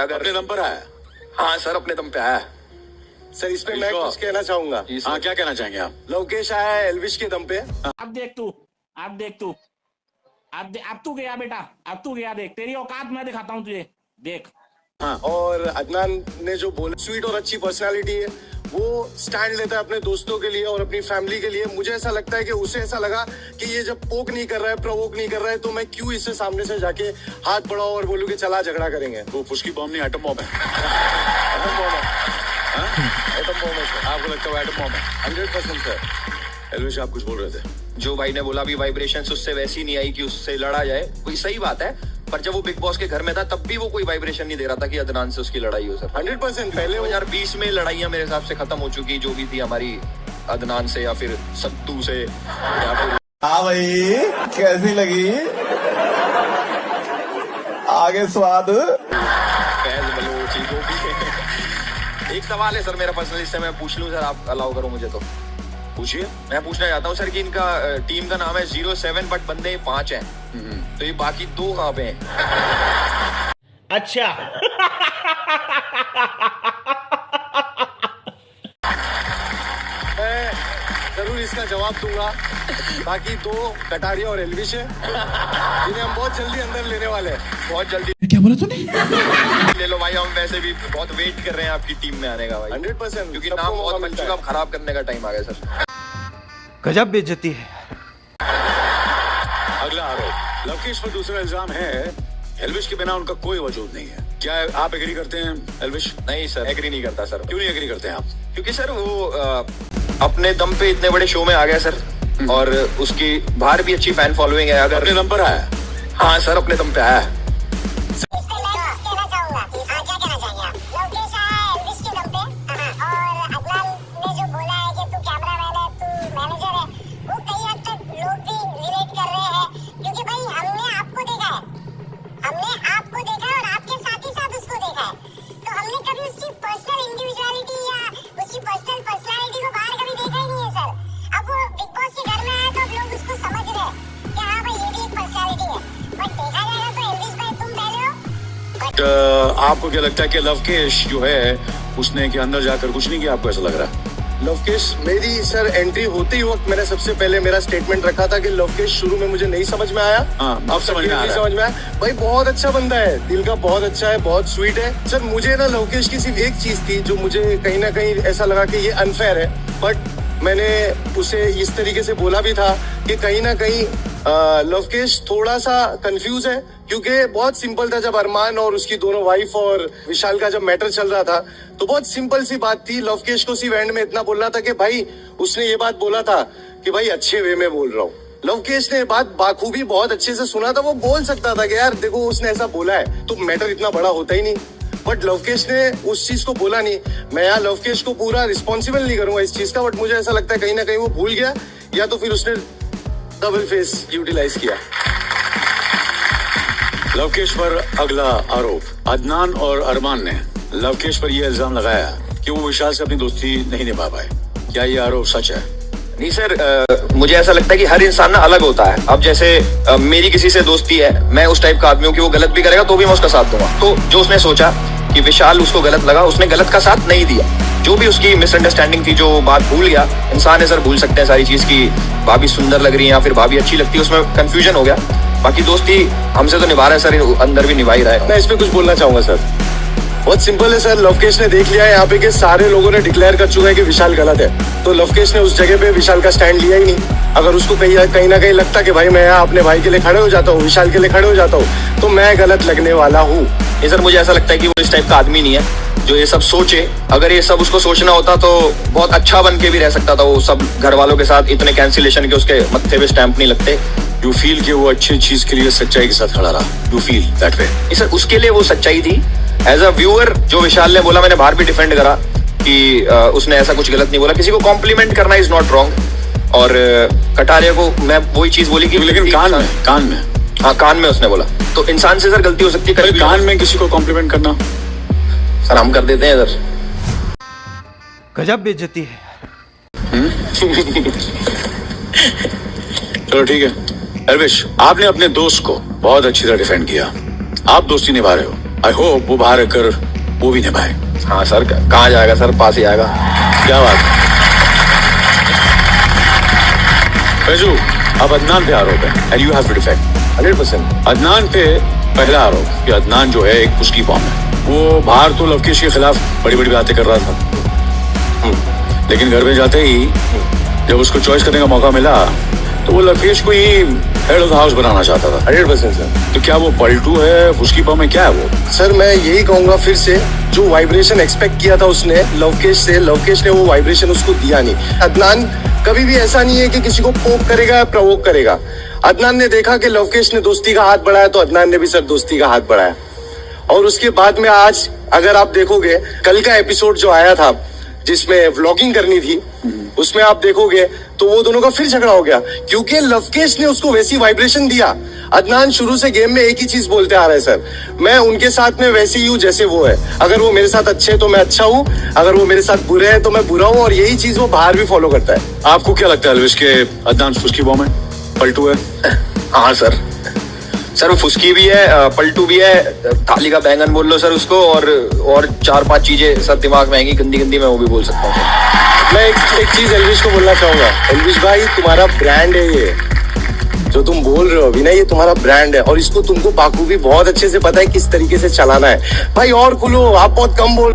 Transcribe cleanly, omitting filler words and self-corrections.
अगर अपने दम पर आया। हाँ सर, अपने दम पे आया सर। इसमें मैं कुछ कहना चाहूंगा। हाँ, क्या कहना चाहेंगे आप? लोकेश आया है एल्विश के दम पे। अब देख तू, अब तू गया बेटा, अब तू गया, देख तेरी औकात मैं दिखाता हूँ तुझे, देख। हाँ, और अदनान ने जो बोला, स्वीट और अच्छी पर्सनालिटी है, वो स्टैंड लेता है अपने दोस्तों के लिए और अपनी फैमिली के लिए। मुझे ऐसा लगता है कि उसे ऐसा लगा कि ये जब पोक नहीं कर रहा है, प्रोवोक नहीं कर रहा है, तो मैं क्यों इससे सामने से जाके हाथ बढ़ाऊं और बोलूं कि चला झगड़ा करेंगे। वो पुष्की बॉम्ब नहीं, एटम बॉम्ब है। एटम बॉम्ब है। एटम बॉम्ब है सर। आपको लगता है एटम बॉम्ब है? 100% सर। एल्विश, आप कुछ बोल रहे थे? जो भाई ने बोला भी वाइब्रेशंस उससे वैसी नहीं आई कि उससे लड़ा जाए, कोई सही बात है, पर जब वो बिग बॉस के घर में था तब भी वो कोई वाइब्रेशन नहीं दे रहा था कि अदनान से उसकी लड़ाई हो। सर 100% पहले 2020 में लड़ाइयां मेरे हिसाब से खत्म हो चुकी, जो भी थी हमारी अदनान से या फिर सत्तू से या फिर। हाँ भाई, कैसी लगी आगे स्वाद? फैज बलोच, जो भी। एक सवाल है सर मेरा पर्सनली, इससे मैं पूछ लूं सर, आप अलाउ करो मुझे तो? पूछिए। मैं पूछना चाहता हूँ सर कि इनका टीम का नाम है 07 बट बंदे 5 हैं, तो ये बाकी 2 कहाँ पे हैं? अच्छा। मैं जरूर इसका जवाब दूंगा। बाकी 2 कटारिया और एल्विश है, जिन्हें हम बहुत जल्दी अंदर लेने वाले हैं। बहुत जल्दी। क्या बोला तूने? ले लो भाई, हम वैसे भी बहुत वेट कर रहे हैं आपकी टीम में आने का भाई। 100%, क्योंकि नाम बहुत बन चुका, अब खराब करने का टाइम आ गया सर। गजब बेइज्जती है। अगला आरोप, लवकेश पर दूसरा इल्जाम है एल्विश के बिना उनका कोई वजूद नहीं है। क्या आप एग्री करते हैं एल्विश? नहीं सर, एग्री नहीं करता सर। क्यों नहीं एग्री करते हैं आप? क्योंकि सर वो अपने दम पे इतने बड़े शो में आ गया सर, और उसकी बाहर भी अच्छी फैन फॉलोइंग है। अगर अपने दम पर आया? हाँ सर, अपने दम पे आया है। आपको क्या लगता है कि लवकेश जो है उसने के अंदर जाकर कुछ नहीं किया? आपको ऐसा लग रहा है? लवकेश, मेरी सर एंट्री होते ही वक्त मैंने सबसे पहले मेरा स्टेटमेंट रखा था कि लवकेश शुरू में मुझे नहीं समझ में आया। हाँ, अब समझ में आ रहा है। समझ में आया भाई, बहुत अच्छा बंदा है, दिल का बहुत अच्छा है, बहुत स्वीट है सर। मुझे ना लवकेश की सिर्फ एक चीज थी जो मुझे कहीं ना कहीं ऐसा लगा कि ये अनफेयर है, बट मैंने उसे इस तरीके से बोला भी था कि कहीं ना कहीं लवकेश थोड़ा सा कंफ्यूज है, क्योंकि बहुत सिंपल था। जब अरमान और उसकी दोनों वाइफ और विशाल का जब मैटर चल रहा था तो बहुत सिंपल सी बात थी। लवकेश को सिर्फ एंड में इतना बोलना था कि भाई, उसने ये बात बोला था कि भाई अच्छे वे में बोल रहा हूँ। लवकेश ने बात बाखूबी बहुत अच्छे से सुना था। वो बोल सकता था कि यार देखो उसने ऐसा बोला है तो मैटर इतना बड़ा होता ही नहीं, बट लवकेश ने उस चीज को बोला नहीं। मैं यहाँ लवकेश को पूरा रिस्पॉन्सिबल नहीं करूंगा इस चीज का, बट मुझे ऐसा लगता है कहीं ना कहीं वो भूल गया, या तो फिर उसने डबल फेस यूटिलाइज किया। लवकेश पर अगला आरोप, अदनान और अरमान ने लवकेश पर यह इल्जाम लगाया कि वो विशाल से अपनी दोस्ती नहीं निभा पाए। क्या ये आरोप सच है? नहीं सर, मुझे ऐसा लगता है कि हर इंसान ना अलग होता है। अब जैसे मेरी किसी से दोस्ती है, मैं उस टाइप का आदमी हूँ कि वो गलत भी करेगा तो भी मैं उसका साथ दूंगा। तो जो उसने सोचा कि विशाल उसको गलत लगा, उसने गलत का साथ नहीं दिया। जो भी उसकी मिसअंडरस्टैंडिंग थी, जो बात भूल गया। इंसान है सर, भूल सकते हैं सारी चीज की। भाभी सुंदर लग रही है या फिर भाभी अच्छी लगती है, उसमें कंफ्यूजन हो गया। बाकी दोस्ती हमसे तो निभा रहा है सर, अंदर भी निभा ही रहा है। मैं इस पे कुछ बोलना चाहूंगा सर। बहुत सिंपल है सर, लवकेश ने देख लिया है यहाँ पे कि सारे लोगों ने डिक्लेयर कर चुका है कि विशाल गलत है, तो लवकेश ने उस जगह पे विशाल का स्टैंड लिया ही नहीं। अगर उसको कहीं ना कहीं लगता कि भाई मैं यहाँ अपने भाई के लिए खड़े हो जाता हूँ, विशाल के लिए खड़े हो जाता हूँ, तो मैं गलत लगने वाला हूँ। ये सर मुझे ऐसा लगता है कि वो इस टाइप का आदमी नहीं है जो ये सब सोचे। अगर ये सब उसको सोचना होता तो बहुत अच्छा बन के भी रह सकता था। वो सब घर वालों के साथ इतने कैंसिलेशन के उसके मत्थे पे स्टैंप नहीं लगते। यू फील कि वो अच्छी चीज के लिए सच्चाई के साथ खड़ा रहा? You feel that way? Sir उसके लिए वो सच्चाई थी। एज अ व्यूअर, जो विशाल ने बोला, मैंने बाहर भी डिफेंड करा कि उसने ऐसा कुछ गलत नहीं बोला। किसी को कॉम्प्लीमेंट करना इज नॉट रॉन्ग। और कटारिया को मैं वही चीज बोली कि लेकिन कान में हाँ, कान में उसने बोला। तो इंसान से सर गलती हो सकती है। कभी कान में किसी को कॉम्प्लीमेंट करना सर हम कर देते हैं सर। गजब बेइज्जती है। चलो ठीक है एल्विश, आपने अपने दोस्त को बहुत अच्छी तरह डिफेंड किया। आप दोस्ती निभा रहे हो, आई होप वो बाहर रखकर वो भी निभाए। हाँ सर, कहाँ जाएगा सर, पास ही आएगा। क्या बात है फैजू, अब अदनान पे आरोप है and you have to defend. 100%। Adnan पे पहला आरोप कि अदनान जो है एक पुष्की बॉम्ब है। वो बाहर तो लवकेश के खिलाफ बड़ी बड़ी बातें कर रहा था, लेकिन घर में जाते ही जब उसको चॉइस करने का मौका मिला तो वो लवकेश को ही हेड ऑफ द हाउस बनाना चाहता था। 100% सर। तो क्या वो पलटू है, पुष्की बॉम्ब है, क्या है वो? सर मैं यही कहूंगा फिर से, जो वाइब्रेशन एक्सपेक्ट किया था उसने लवकेश से, लवकेश ने वो वाइब्रेशन उसको दिया नहीं। अदनान कभी भी ऐसा नहीं है कि किसी को पोक करेगा या प्रवोक करेगा। अदनान ने देखा कि लवकेश ने दोस्ती का हाथ बढ़ाया तो अदनान ने भी सर दोस्ती का हाथ बढ़ाया। और उसके बाद में आज अगर आप देखोगे कल का एपिसोड जो आया था जिसमें व्लॉगिंग करनी थी, उसमें आप देखोगे तो वो दोनों का फिर झगड़ा हो गया क्योंकि लवकेश ने उसको वैसी वाइब्रेशन दिया। अदनान शुरू से गेम में एक ही चीज बोलते आ रहे हैं सर, मैं उनके साथ में वैसे ही हूँ जैसे वो है। अगर वो मेरे साथ अच्छे हैं तो मैं अच्छा हूँ, अगर वो मेरे साथ बुरे हैं तो मैं बुरा हूँ, और यही चीज वो बाहर भी फॉलो करता है। आपको क्या लगता है अलविश के अदनान पुष्की बॉम्ब है, पलटू है? हाँ सर, सर वो फुसकी भी है, पलटू भी है, थाली का बैंगन बोल लो सर उसको, और 4-5 चीजें सर दिमाग में आएंगी गंदी गंदी, मैं वो भी बोल सकता हूँ। मैं एक चीज एल्विश को बोलना चाहूंगा। एल्विश भाई तुम्हारा ब्रांड है ये, जो तुम बोल रहे हो अभी ना, ये तुम्हारा ब्रांड है और इसको तुमको बाखूबी बहुत अच्छे से पता है किस तरीके से चलाना है भाई। और खुलो, आप बहुत कम बोल